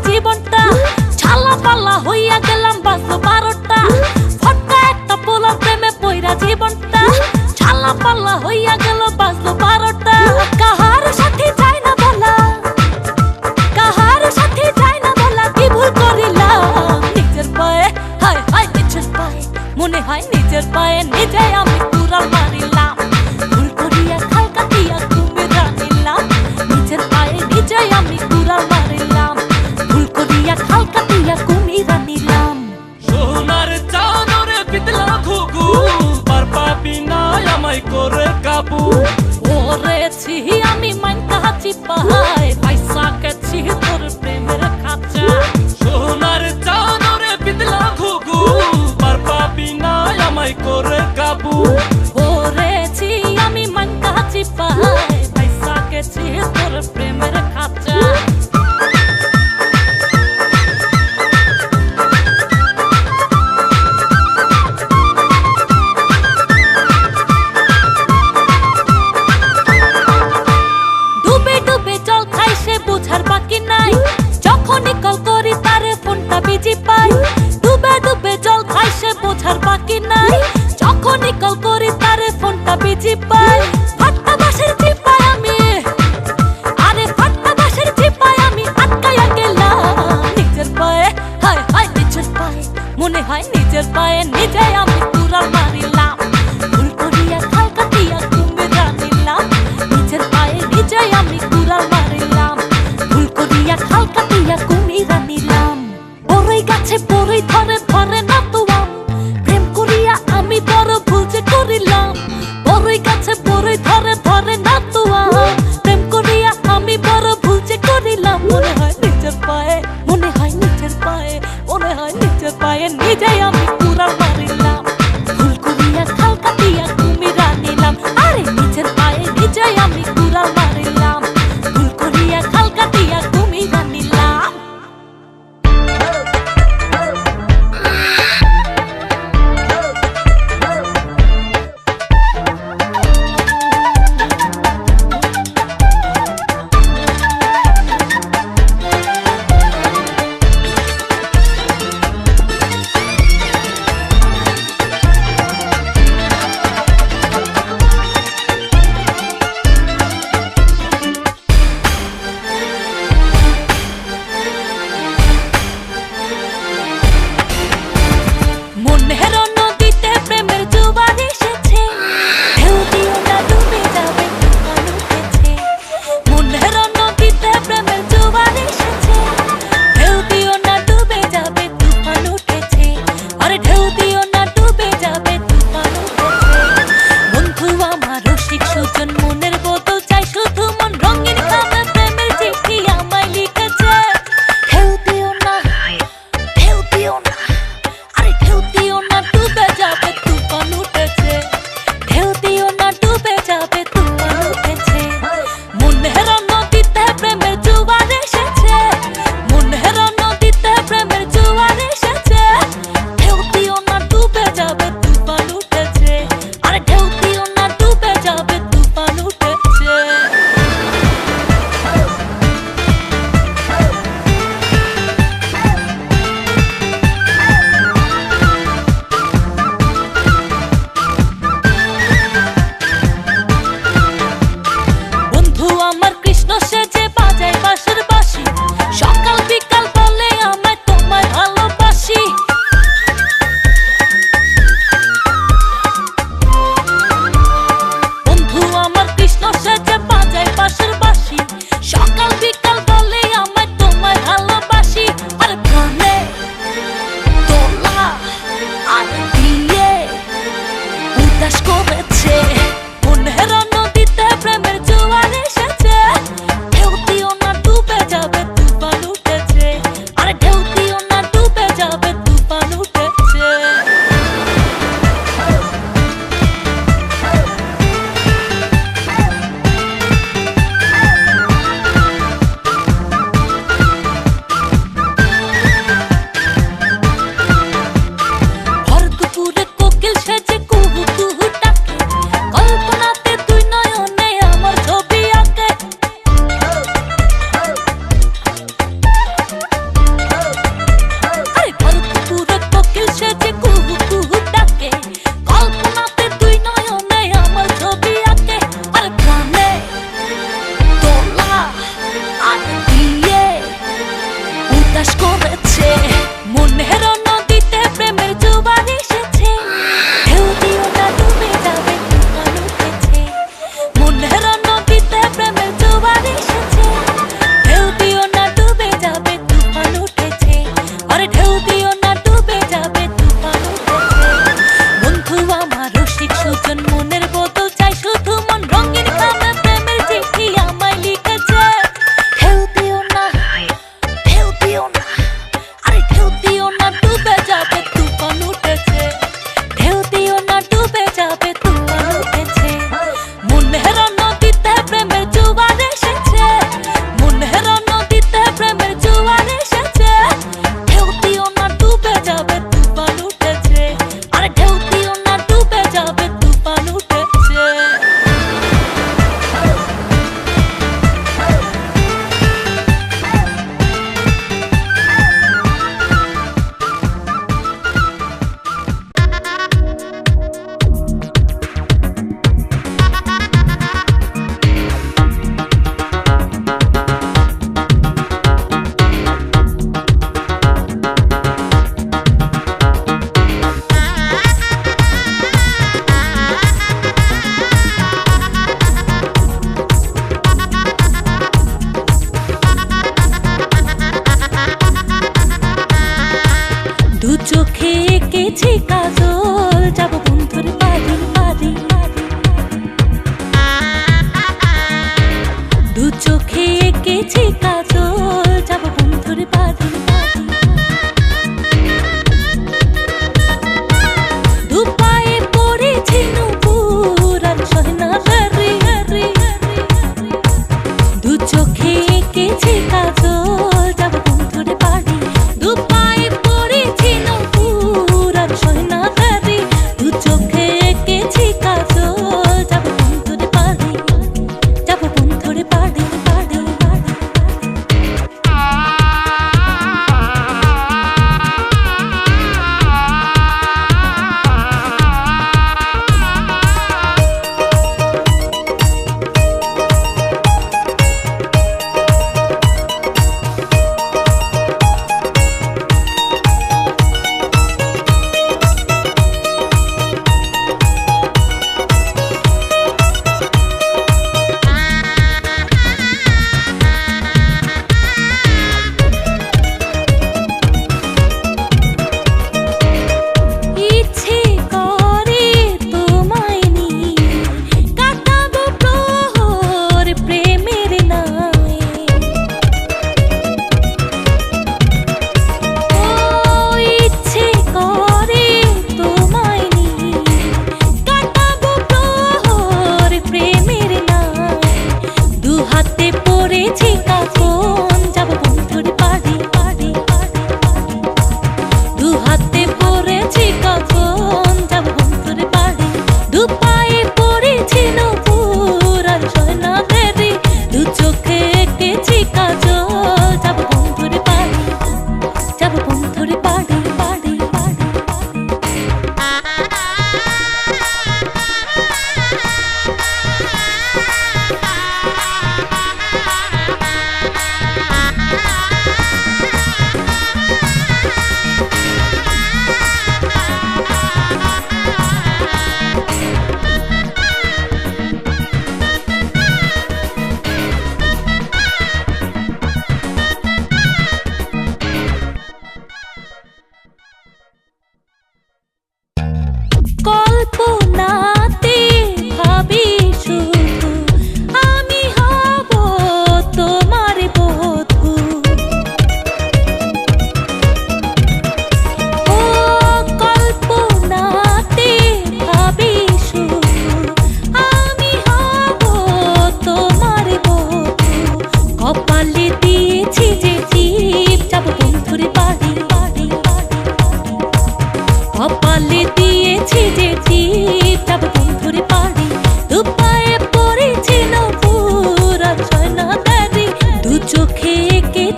জীবনটা ছালা পাল্লা হইয়া গেলাম বাজলো 12টা ফটকা একটা পোলার প্রেমে পইরা জীবনটা ছালা পাল্লা হইয়া গেল বাজলো 12টা কাহার সাথে যায় না বলা কাহার সাথে যায় না বলা কি ভুল করিলাম নিজের পায়ে হায় হায় নিজের পায়ে মনে হয় নিজের পায়ে নিজে আমি কুড়াল মারিলাম ভুল করিয়া খাল কাটিয়া কুমির রানিলাম নিজের পায়ে নিজে আমি কুড়াল মারিলাম ভুল করিয়া খাল কাটিয়া কুমির রানিলাম সোনার চাদরে পিতলা ঘুঘু পার পাবি না আমায় করে কাবু ওরেছি আমি মাইনকা চিপাই পয়সা গেছি তোর প্রেমের খাঁচা সোনার চাদরে পিতলা ঘুঘু পার পাবি না আমায় করে কাবু ওরেছি আমি মাইনকা চিপাই পয়সা গেছি তোর প্রেমের খাঁচা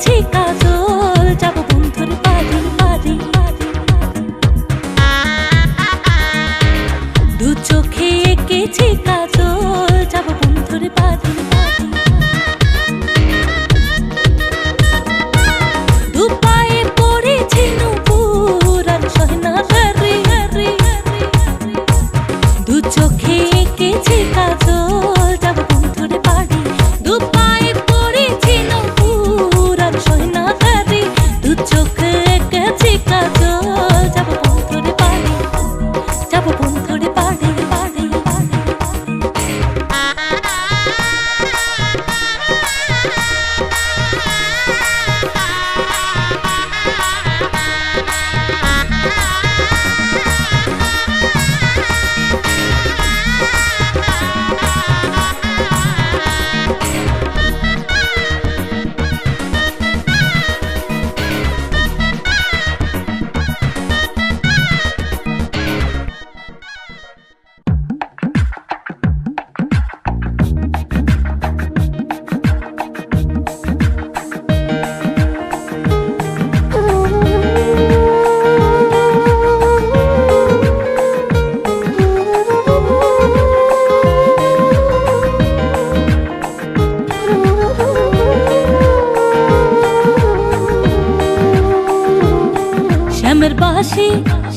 এঁকেছি কাজল যাব বন্ধুর বাড়ি বাড়ি দু চোখে এঁকেছি কাজল যাব বন্ধুর বাড়ি বাড়ি দু পায়ে পড়েছি নূপুর আর সহেনা হারি হারি দু চোখে এঁকেছি কাজল যাব বন্ধুর বাড়ি দু পায়ে পড়েছি নূপুর আর সহেনা হারি দু চোখে এঁকেছি কাজল যাব বন্ধুর বাড়ি যাব বন্ধুর বাড়ি বাড়ি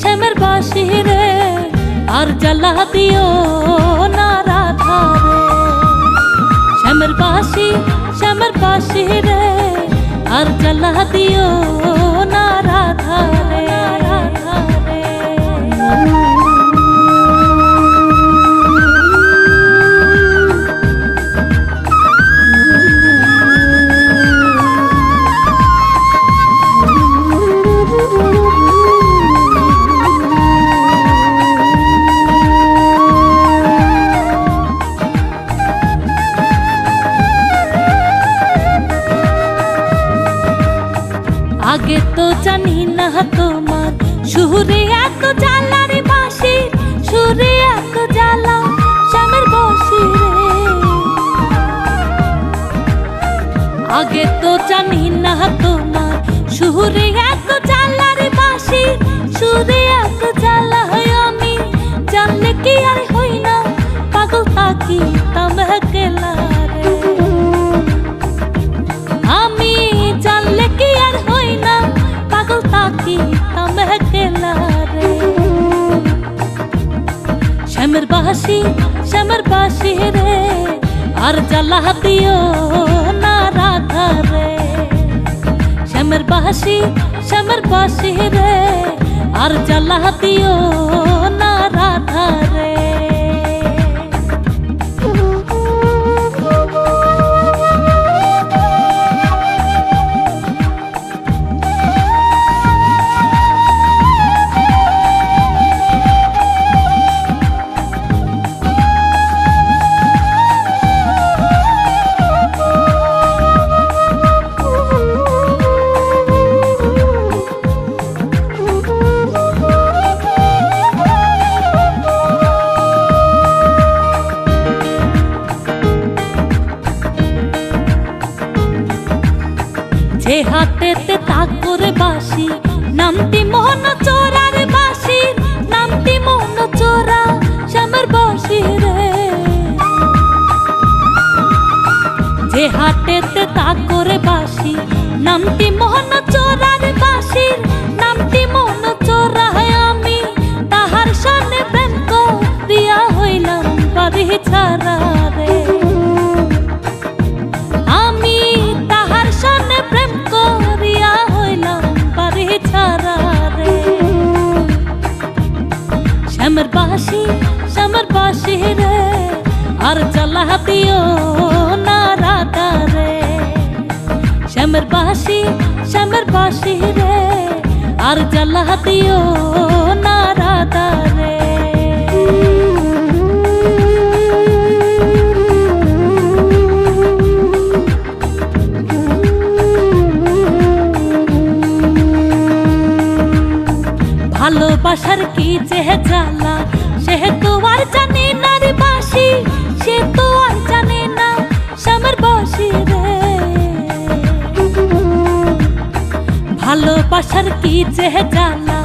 শ্যামের বাঁশি রে আর জ্বালা দিও না রাধা রে শ্যামের বাঁশি রে আর জ্বালা দিও না রাধা রে রাধা রে আগে তো জানি না তোমার সুরে এত জ্বালা রে বাঁশি সুরে এত জ্বালা শ্যামের বাঁশি রে আগে তো জানি না তোমার সুরে এত জ্বালা রে বাঁশি সুরে এত জ্বালা হয় আমি জানলে কি আর হই না পাগল তাকি তামকেলা রে আমি জানলে কি আর হই না পাগল তাকি তামকেলা রে শ্যামের বাঁশি রে আর জ্বালা দিও না রাধা রে শ্যামের বাঁশি রে আর জ্বালা দিও না রাধা রে যে হাতেতে তাকরে বাঁশি নামটি মোহন চোরার বাঁশি নামটি মোহন চোরা শ্যামের বাঁশি রে যে হাতেতে তাকরে বাঁশি নামটি মোহন চোরার বাঁশি নামটি মোহন চোরা আমি তাহার সামনে প্রেম করিয়া হইলাম বাড়ি ছাড়া রে আমি তাহার সামনে প্রেম করিয়া হইলাম বাড়ি ছাড়া রে শ্যামের বাঁশি রে আর জ্বালা দিও না রাধা রে শ্যামের বাঁশি রে আর জ্বালা দিও না রাধা রে ভালোবাসার কি যে জ্বালা সে তো আর জানে না রে বাঁশি সে তো আর জানে না শ্যামের বাঁশি রে ভালোবাসার কি যে জ্বালা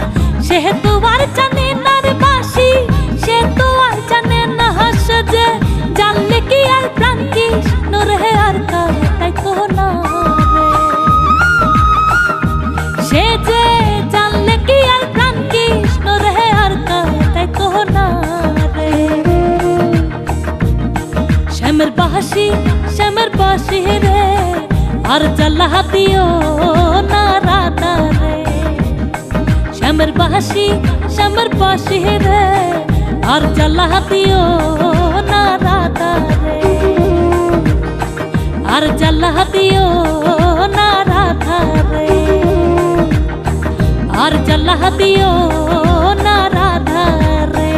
সে তো আর জানে না রে বাসি, সে তো আর জানে না হাস যে জানলে কি আর প্রাণ কি নরে আর তাই তো না রে। সে যে জানলে কি আর প্রাণ কি নরে আর তাই তো না রে। শ্যামের বাসি রে আর জ্বালা দিও না রাধা রে। শ্যামের বাসি রে আর জ্বালা দিও না রাধা রে। আর জ্বালা দিও না রাধা রে। আর জ্বালা দিও না রাধা রে।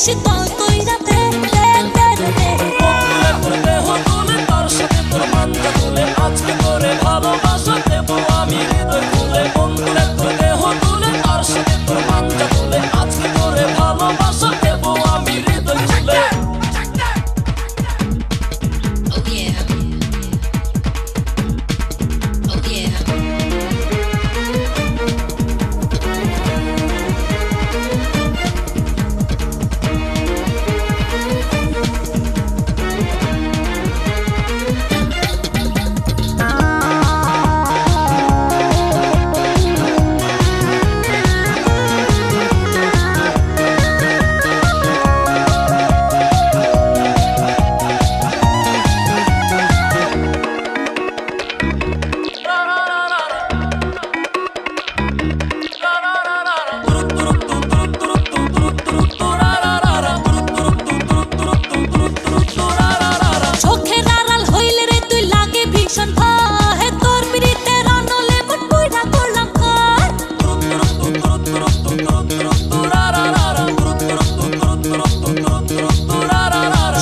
শীতল কইরা দে দে দে দে তোর দেহ তুলে তার সাথে তোর মানটা তুলে আজকে করে ভালোবাসা দেবো আমি হৃদয় খুলে বন্ধুরে তোর দেহ তুলে তার সাথে তোর মানটা তুলে আজকে করে ভালোবাসা দেবো আমি হৃদয় খুলে Oh yeah Oh yeah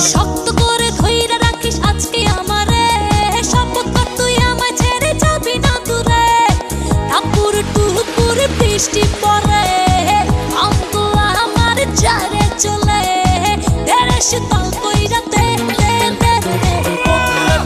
শক্ত করে ধইরা রাখিস আজকে আমারে শপথ কর তুই আমায় ছেড়ে যাবি না দূরে টাপুর টুপুর বৃষ্টি পড়ে অঙ্গ আমার চারে চলে দেরে শীতল কইরা দে দে দে দে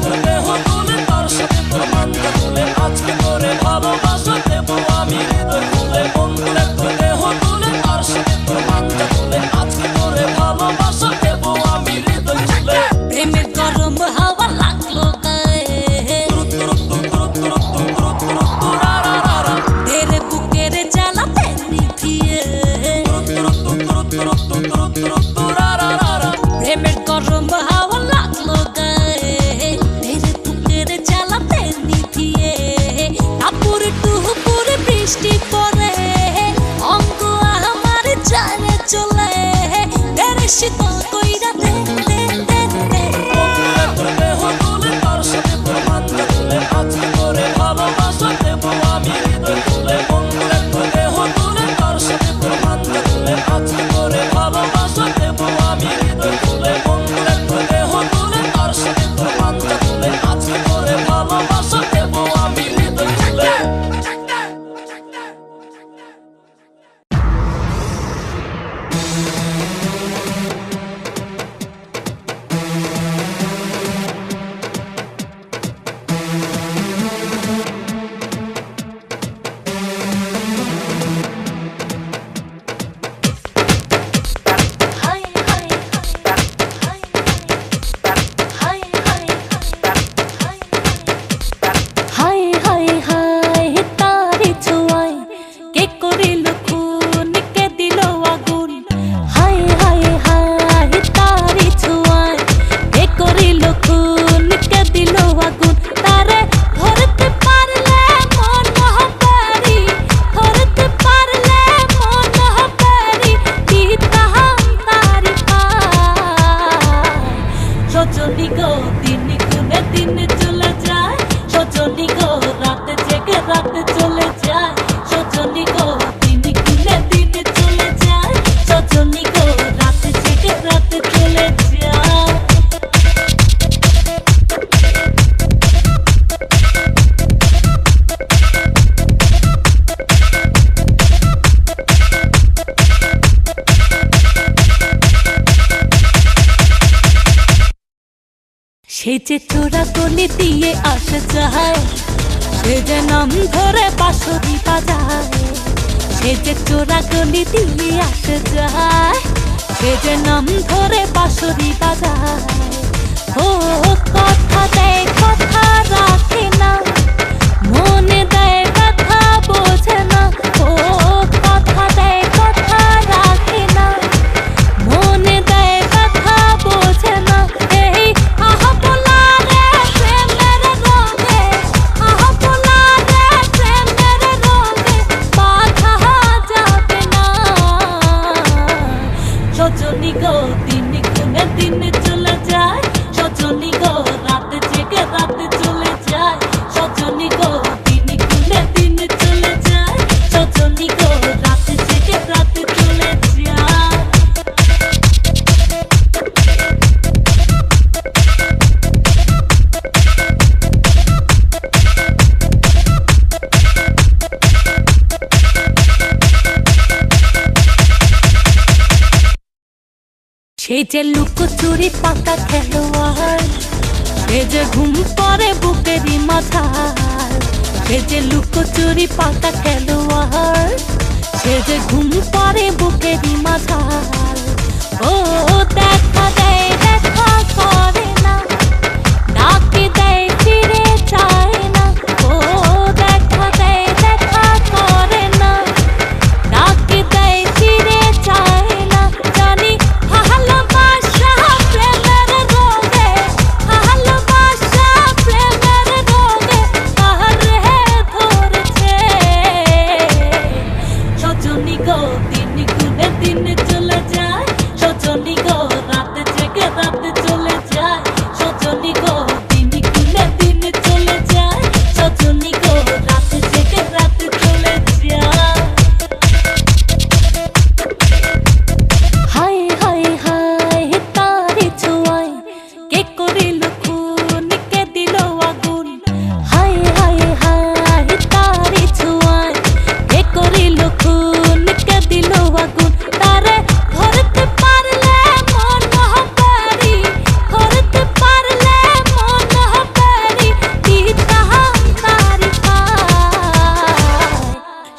তোর দেহ তুলে তার সাথে তোর মানটা তুলে আজকে করে ভালোবাসা দেবো আমি হৃদয় খুলে বন্ধুরে তোর দেহ তুলে তার সাথে তোর মানটা তুলে আজকে করে ভালোবাসা দেবো আমি হৃদয় খুলে প্রেমের গরম হাওয়া লাগলো গায়ে তেরে বুকের জ্বালাতে নিভিয়ে প্রেমের গরম হাওয়া লাগলো গায়ে তেরে বুকের জ্বালাতে নিভিয়ে টাপুর টুপুর বৃষ্টি পড়ে অঙ্গ আমার চারে চলে তেরে শীতল কইরা দে দে দে দে তোর দেহ তুলে তার সাথে তোর মানটা তুলে আজকে করে ভালোবাসা দেবো আমি হৃদয় খুলে বন্ধুরে তোর দেহ তুলে তার সাথে তোর মানটা তুলে আজকে করে ভালোবাসা দেবো আমি হৃদয় খুলে বন্ধুরে তোর দেহ তুলে তার সাথে তোর মানটা তুলে আজকে করে ভালোবাসা দেবো আমি হৃদয় খুলে high high high high high high high high তারি ছোঁয়ায় কে করিল খুন কে দিল আগুন হাই হাই হাই তারি ছোঁয়ায় কে করিল খুন কে দিল আগুন তারে ধরতে পারলে মন হবারি ধরতে পারলে মন হবারি দিতাম তারি সজনী গো দিন গুনে দিন চলে যায় সজনী গো রাত জেগে রাত চলে যায় সজনী গো দিন গুনে দিন চলে যায় সজনী গো রাত জেগে রাত চলে যায় সে যে চোরা গলি দিয়ে আসে যায় সে যে নাম ধরে বাঁশরি বাজায় সে যে চোরা গলি দিয়ে আসে যায় সে যে নাম ধরে বাঁশরি বাজায় ও কথা দেয় কথা রাখে না মনে দেয় ব্যথা বোঝে না ও কথা দেয় কথা রাখে না মনে দেয় ব্যথা বোঝে না এই আহা বলা রে প্রেমের রঙে আহা বলা রে প্রেমের রঙে বাধা যাবে না সজনী গো দিন গুনে দিন চলে যায় সজনী গো রাত জেগে রাত চলে যায় সজনী গো দিন গুনে দিন চলে যায় সজনী গো রাত জেগে রাত চলে যায় সে যে লুকোচুরি পাকা খেলোয়াড়, সে যে ঘুম পড়ে বুকেরই মাথায়। সে যে লুকোচুরি পাকা খেলোয়াড়, সে যে ঘুম পড়ে বুকেরই মাথায়। ও দেখা দেয় দেখা করে না, ডাকে দেয় ফিরে চায় না। ও দেখা দেয় দেখা করে না, ডাকে দেয় ফিরে চায় না। জানি ভালোবাসা প্রেমের রোগে, ভালোবাসা প্রেমের রোগে আরে ধরেছে। সজনী গো দিন গুনে দিন চলে যায়, সজনী গো রাত জেগে রাত চলে যায়। সজনী গো দিন গুনে দিন চলে যায়, সজনী গো রাত জেগে রাত চলে যায়। হায় হায় হায় তারি ছোঁয়ায় কে করিল খুন, কে দিল আগুন। হায় হায় হায় তারি ছোঁয়ায় কে করিল খুন, কে দিল আগুন। তারে ধরতে পারলে মন হবারি, ধরতে পারলে মন হবারি, দিতাম তারি পায়।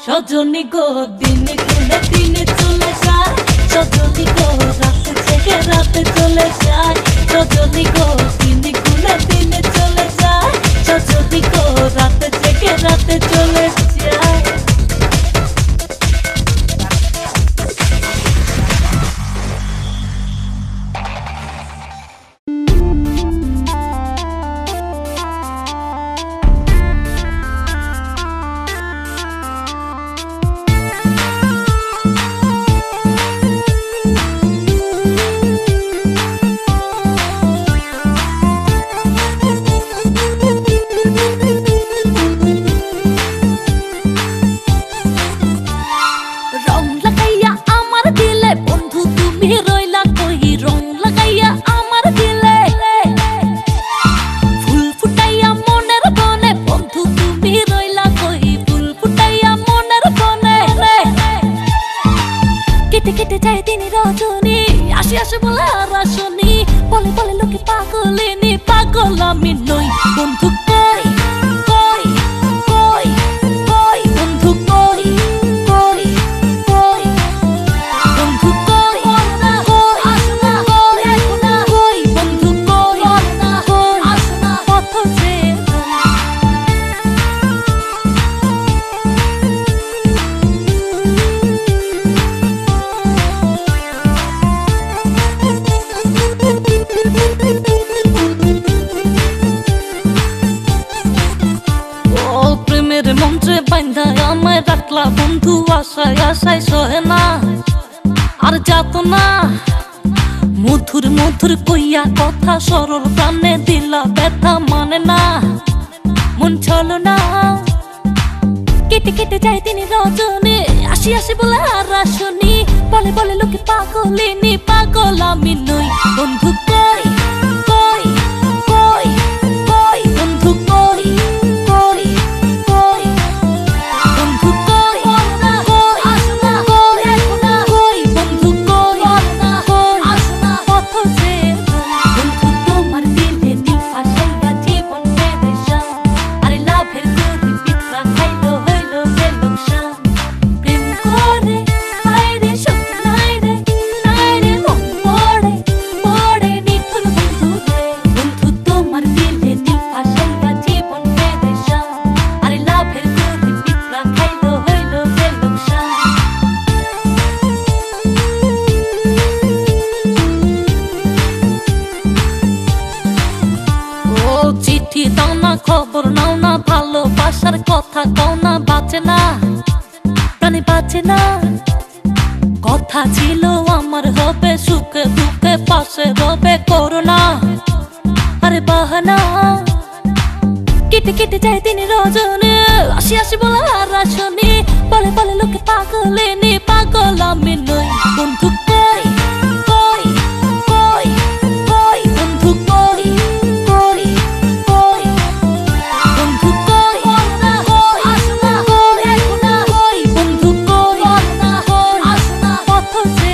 সজনী গো দিন গুনে দিন চলে যায়, সজনী গো রাত জেগে রাত চলে যায়। সজনী গো দিন গুনে দিন চলে যায়, সজনী গো রাত জেগে রাত চলে যায়। রং লাগাইয়া আমার দিলে বন্ধু তুমি রইলা কই, রং লাগাইয়া আমার দিলে। ফুল ফুটাইয়া মনের বনে বন্ধু তুমি রইলা কই, ফুল ফুটাইয়া মনের বনে। কেটে কেটে যায় দিন রজনী, আসি আসি বলে আর আসনি। বলে বলে লোকে পাগলিনী, পাগল আমি নই। বন্ধু কই কই কই কই, বন্ধু কই কই কই, বন্ধু কই কই আসনা কই না কই, বন্ধু কই না কই আসনা পথ যে। ও প্রেমের মন্ত্রে বান্ধা আমায় রাখলা বন্ধু, আশায় আশায় সহে না আর যাত না। মধুর মধুর কইয়া কথা সরল প্রাণে দিলা ব্যথা মানে না, মন চলো না। কেটে কেটে যায় দিন রজনী, আসি আসি বলে আর আসনি। বলে বলে লোকে পাগলিনী, পাগল আমি নই। বন্ধু কই কই কই কই, বন্ধু কই কই কই, বন্ধু কই না কই আসনা কই না কই, বন্ধু কই না কই আসনা পথ যে। বন্ধু তোমার দিলে দিল ফাঁসাইয়া জীবন পেরেশান, আরে লাভের গরি পিঠা খাইলো হইলো যে লোকসান। প্রেম করে হায় রে সুখ নাই রে, নাই রে মন পড়ে পড়ে নিখুন বন্ধু রে। বন্ধু তোমার দিলে দিল ফাঁসাইয়া জীবন পেরেশান, আরে লাভের গরি পিঠা খাইলো হইলো যে লোকসান। ও চিঠি দাও না, খবর নাও না, ভালোবাসার কথা কও না, বাঁচে না প্রাণে বাঁচে না। কথা ছিল আমার হবে সুখে দুঃখে পাশে রবে, করোনা আরে বাহানা। কেটে কেটে যায় দিন রজনী, আসি আসি বলে আর আসনি। বলে বলে লোকে পাগলিনী, পাগল আমি নই। বন্ধু কই কই কই কই, বন্ধু কই কই কই, বন্ধু কই না কই আসনা কই না কই, বন্ধু কই না কই আসনা পথ যে।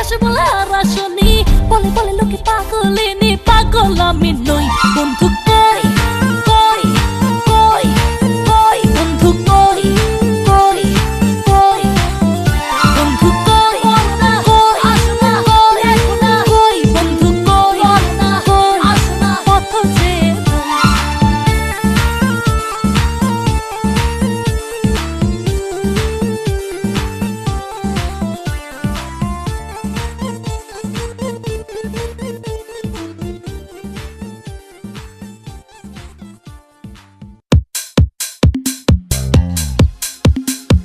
আসে বলে আর আসনি, বলে বলে লোকে পাগলিনী, পাগল আমি নই। বন্ধু কই কই কই কই, বন্ধু কই কই কই, বন্ধু কই কই আসনা কই না কই, বন্ধু কই না কই আসনা পথ যে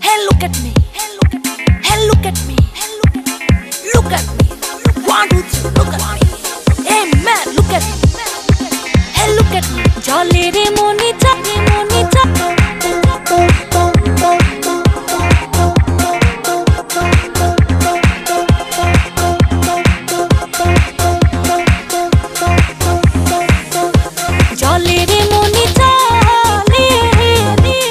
Hey, look at me. Hey, look at me. Hey, look at me. Look at me. 1, 2, 3, look at me. Hey, man, look at me. Hey, look at me. জলে রে মনি চাপে মনি চাপে, জলে রে মনি চালে রে,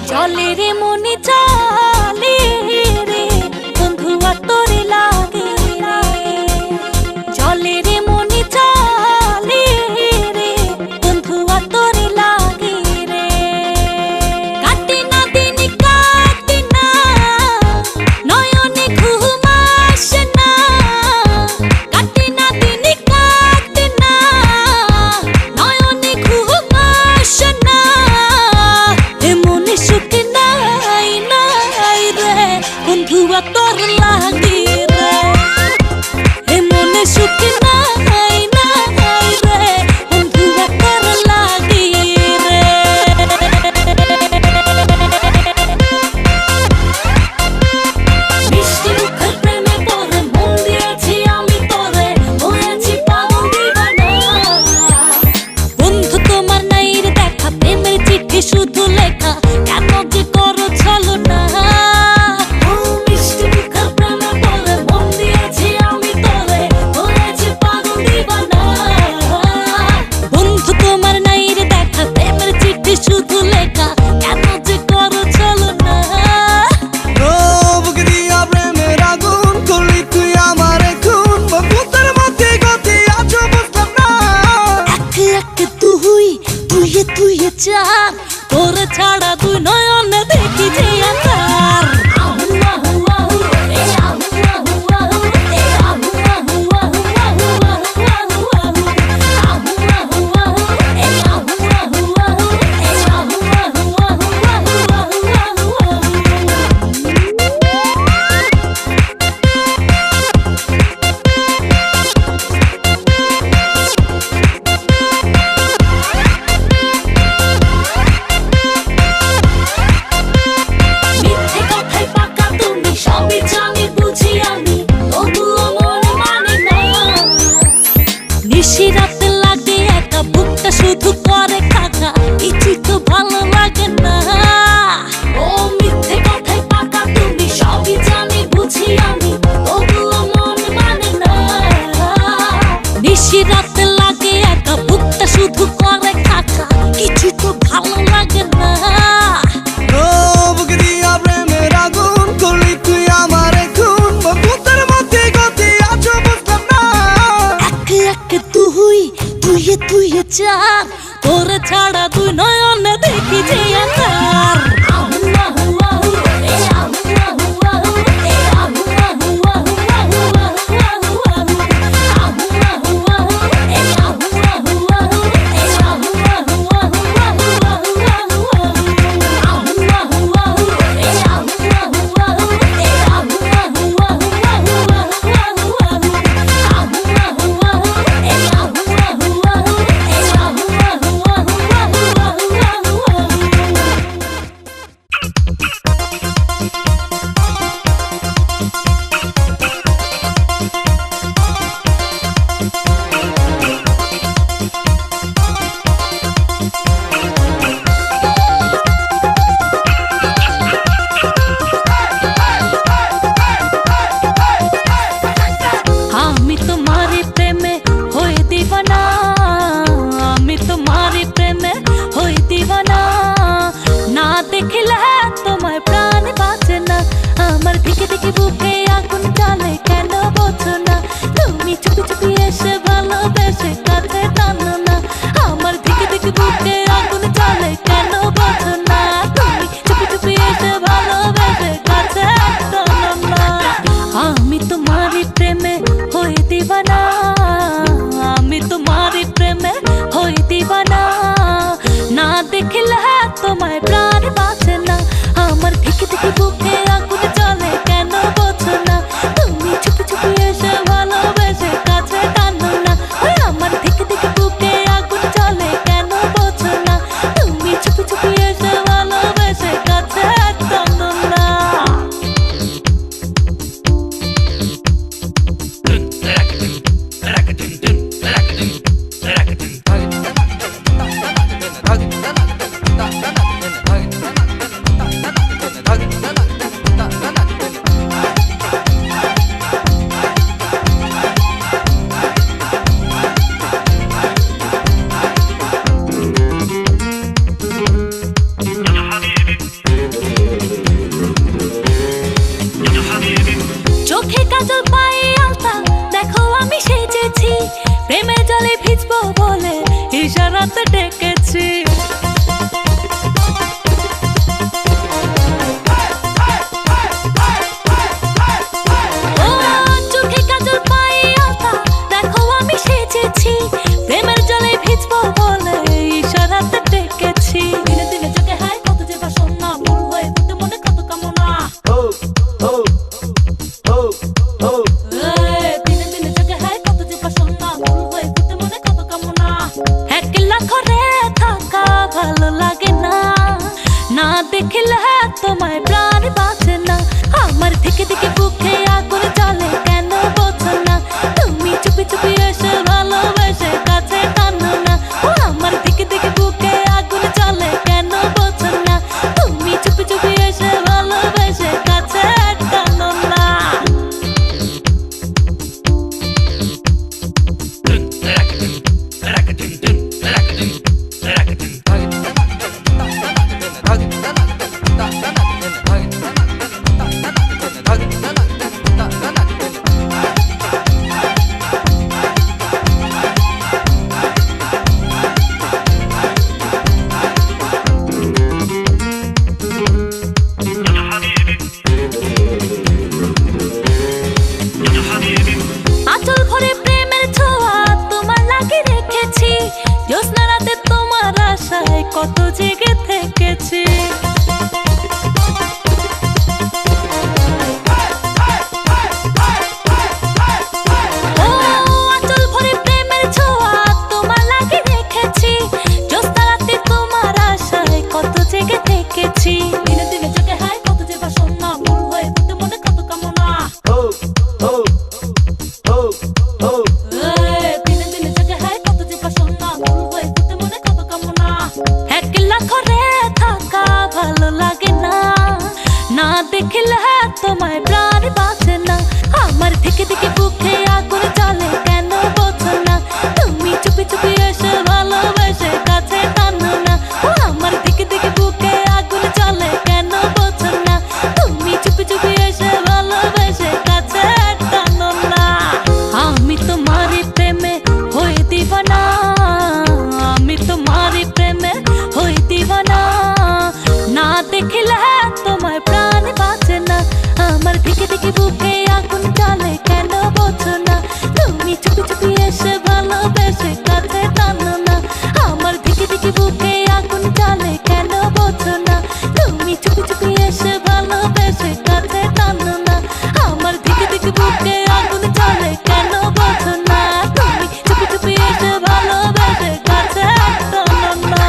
জলে রে মনি চালে রে, বন্ধু আর তোরে লাগে রে, জলে রে মনি চালে রে, বন্ধু আর তোরে লাগে রে। কাটে না দিন কাটে না, নয়নে ঘুম আসে না, কাটে না দিন কাটে না, নয়নে ঘুম আসে না, এমনি সুখ নাই নাই রে, বন্ধু আর তোর লাগি রে, এমনি সুখ নাই নাই রে, বন্ধু আর তোর লাগি রে। মিষ্টি মুখের প্রেমে পড়ে মন দিয়েছি আমি তোরে, হয়েছি পাগল দিবানা। বন্ধু তোমার নাই রে দেখা, প্রেমের চিঠি শুধু লেখা, কেন যে করো ছলনা। ও মিষ্টি মুখের প্রেমে পড়ে মন দিয়েছি আমি তোরে, হয়েছি পাগল দিবানা। বন্ধু তোমার নাই রে দেখা, প্রেমের চিঠি শুধু লেখা, কেন যে করো ছলনা। বুকে দিয়া প্রেমের আগুন করলি তুই আমার খুন, ভূতের মধ্যে গতি আছো বুঝলাম না। একে একে তুই তুই তুই চার, তোর ছাড়া তুই নয়নে দেখি যে আকার। মিথ্যে কথায় পাকা তুমি, সবই জানি বুঝি আমি, তবুও মন মানে না। নিশি রাতে লাগে একা, বুকটা শুধু করে কাকা, কিছুই তো ভালো লাগে না। ও মিথ্যে কথায় পাকা তুমি, সবই জানি বুঝি আমি, তবুও মন মানে না। নিশি রাতে লাগে একা, বুকটা শুধু করে কাকা, কিছুই তো ভালো লাগে না। বুকে দিয়া প্রেমের আগুন করলি তুই আমার খুন, ভূতের মধ্যে গতি আছো বুঝলাম না। একে একে তুই তুই তুই চার, তোর ছাড়া তুই নয়নে দেখি যে আকার। চোখে কাজল পায়ে আলতা, দেখো আমি সেজেছি, প্রেমের জলে ভিজবো বলে ইশারাতে ডেকেছি। ও চোখে কাজল পায়ে আলতা, দেখো আমি সেজেছি, প্রেমের জলে ভিজবো বলে ইশারাতে ডেকেছি। দিনে দিনে চোখে হায় কত যে বাসনা, ভুল হয়ে যেতে মনে কত কামনা। দিনে দিনে চোখে হায় কত যে বাসনা, ভুল হয়ে যেতে মনে কত কামনা। একলা ঘরে থাকা ভালো লাগে না, না দেখলে তোমায় প্রাণ বাঁচে না। আমার থেকে থেকে বুকে আগুন জ্বলে, কেন বোঝো না? তুমি চুপি চুপি এসে ভালোবেসে কাছে টানো না। আমার থেকে থেকে বুকে আগুন জ্বলে, কেন বোঝো না? তুমি চুপি চুপি এসে ভালোবেসে কাছে টানো না। আঁচল ভরে প্রেমের ছোঁয়া তোমার লাগে রেখেছি, জ্যোৎস্না রাতে তোমার আশায় কত জেগে থেকেছি। ও আঁচল ভরে প্রেমের ছোঁয়া তোমার লাগে রেখেছি, জ্যোৎস্না রাতে তোমার আশায় কত জেগে থেকেছি। দিনে দিনে চোখে হায় কত যে বাসনা, ভুল হয়ে যেতে মনে কত কামনা। দিনে দিনে চোখে হায় কত যে বাসনা, ভুল হয়ে যেতে মনে কত কামনা। একলা ঘরে থাকা ভালো লাগে না, না দেখলে তোমায় প্রাণ বাঁচে না। আমার থেকে থেকে বুকে আগুন জ্বলে, কেন বোঝো না? তুমি চুপি চুপি এসে ভালোবেসে কাছে টানো না। আমার থেকে থেকে বুকে আগুন জ্বলে, কেন বোঝো না? তুমি চুপি চুপি এসে ভালোবেসে কাছে টানো না। আমি তোমারই প্রেমে হয়ে দিবানা, আমি তোমারই প্রেমে হয়ে দিবানা, না দেখলে তোমার প্রাণ বাঁচে না। আমার দিকে দিকে বুকে আগুন জ্বলে, কেন বোঝো না? তুমি চুপি চুপি এসে ভালোবেসে কাছে টানো না। আমার দিকে দিকে বুকে আগুন জ্বলে, কেন বোঝো না? তুমি চুপি চুপি এসে ভালোবেসে কাছে টানো না। আমার দিকে দিকে বুকে আগুন জ্বলে, কেন বোঝো না? তুমি চুপি চুপি এসে ভালোবেসে কাছে টানো না।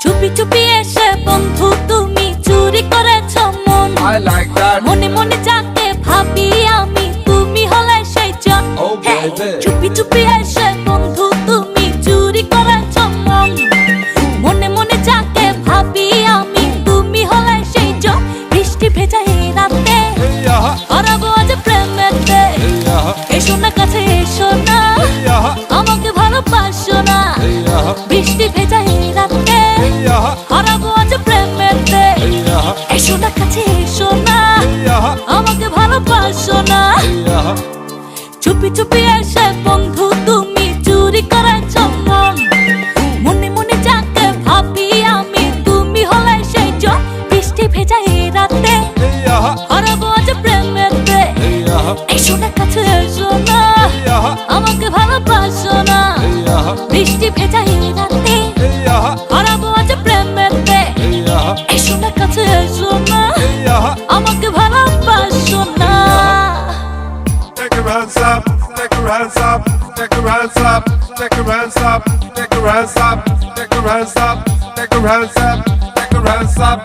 চুপি চুপি এসে বন্ধু তুমি চুরি করেছ মন, I like that. মনে মনে যাকে ভাবি আমি, তুমি হলে সেই জন। Oh, baby. চুপি চুপি এসে বন্ধু তুমি চুরি করেছ মন, মনে মনে যাকে ভাবি আমি, তুমি হলে সেই জন। বৃষ্টি ভেজা এই রাতে হারাবো আজ প্রেমেতে, এসো না কাছে এসো না, আমাকে ভালোবাসো না। বৃষ্টি ভেজা এই রাতে হারাবো আজ প্রেমেতে, এসো না কাছে এসো না, আমাকে ভালোবাসো না। চুপি চুপি এসে বন্ধু তুমি চুরি করেছ মন, মনে মনে যাকে ভাবি আমি, তুমি হলে সেই জন। বৃষ্টি ভেজা এই রাতে হারাবো আজ প্রেমেতে, এসো না কাছে এসো না, আমাকে ভালোবাসো না। বৃষ্টি ভেজা এই রাতে হারাবো আজ প্রেমেতে, এসো না কাছে এসো আমাকে ভালোবাসো না। Take your hands up, take your hands up, take your hands up, take your hands up, take your hands up, take your hands up, take your hands up, take your hands up.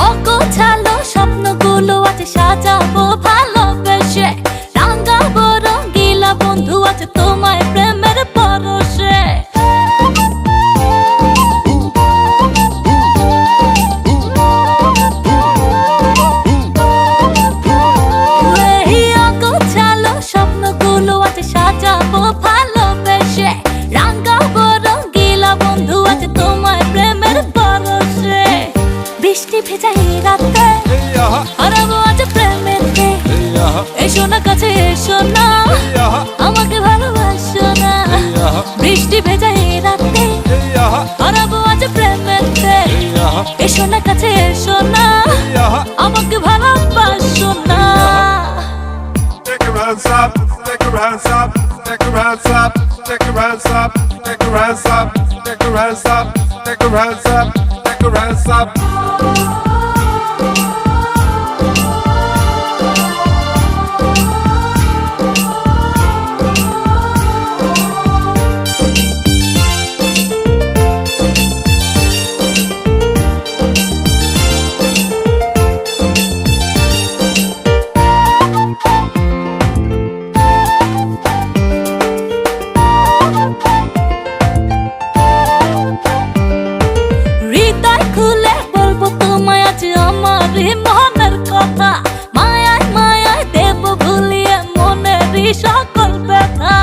অগোছালো স্বপ্নগুলো আছে সাজাবো ভালোবেসে, রাঙাবো রঙিলা বন্ধু আছে তোমায় প্রেমের পরশে। এই অগোছালো স্বপ্নগুলো আছে সাজাবো ভালোবেসে, রাঙাবো রঙিলা বন্ধু আছে তোমায় প্রেমের পরশে। বৃষ্টি ভেজা এই রাতে হারাবো আজ প্রেমেতে, এসো না কাছে এসো না, আমাকে ভালোবাসো না। বৃষ্টি ভেজা এই রাতে হারাবো আজ প্রেমেতে, এসো না কাছে এসো না, আমাকে ভালোবাসো না। Take your hands up, take your hands up, take your hands up, take your hands up, take your hands up, take your hands up, take your hands up, take your hands up. হৃদয় খুলে বলবো তোমায় আজ আমার মনের কথা, মায়ায় মায়ায় দেব ভুলিয়ে মনের সকল ব্যথা।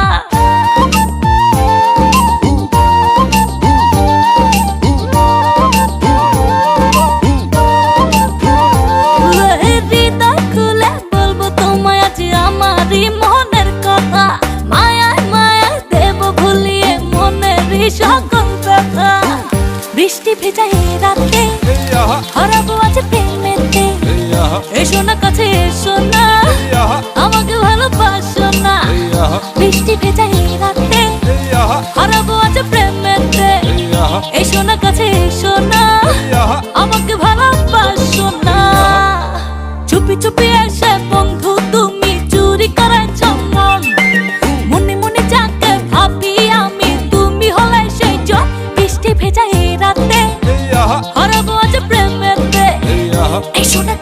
হৃদয় খুলে বলবো তোমায় আজ আমার মনের কথা, মায়ায় মায়ায় দেব ভুলিয়ে মনের সকল ব্যথা। বৃষ্টি ভেজা এই রাতে হারাবো আজ প্রেমেতে, এসো না কাছে এসো না, আমাকে ভালোবাসো না। বৃষ্টি ভেজা এই রাতে হারাবো আজ প্রেমেতে, এসো না কাছে এসো না, আমাকে ভালোবাসো না। চুপি চুপি এসে বন্ধু তুমি চুরি করেছ মন, মনে মনে যাকে ভাবি আমি তুমি হলে সেই জন। বৃষ্টি ভেজা এই রাতে হারাবো আজ প্রেমেতে, এসো না